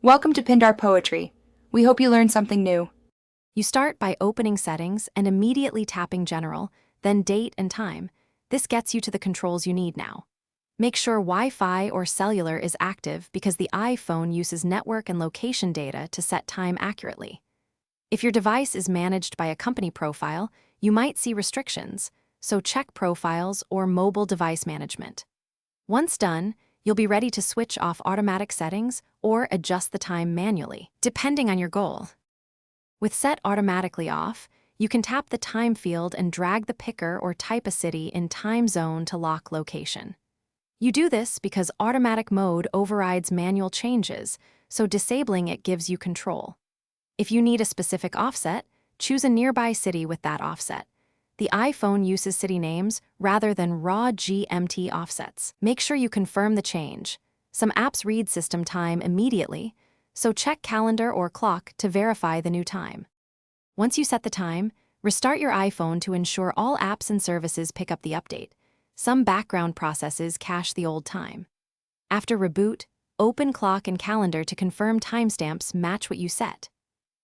Welcome to Pindar Poetry. We hope you learned something new. You start by opening Settings and immediately tapping General, then Date and Time. This gets you to the controls you need now. Make sure Wi-Fi or cellular is active because the iPhone uses network and location data to set time accurately. If your device is managed by a company profile, you might see restrictions, so check Profiles or Mobile Device Management. Once done, you'll be ready to switch off automatic settings or adjust the time manually, depending on your goal. With Set Automatically Off, you can tap the time field and drag the picker or type a city in time zone to lock location. You do this because automatic mode overrides manual changes, so disabling it gives you control. If you need a specific offset, choose a nearby city with that offset. The iPhone uses city names rather than raw GMT offsets. Make sure you confirm the change. Some apps read system time immediately, so check calendar or clock to verify the new time. Once you set the time, restart your iPhone to ensure all apps and services pick up the update. Some background processes cache the old time. After reboot, open clock and calendar to confirm timestamps match what you set.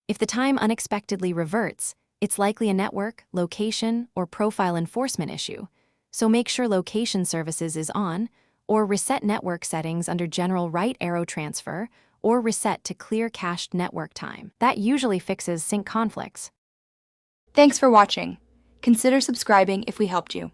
If the time unexpectedly reverts, it's likely a network, location, or profile enforcement issue, so make sure location services is on, or reset network settings under General Right Arrow Transfer, or reset to clear cached network time. That usually fixes sync conflicts. Thanks for watching. Consider subscribing if we helped you.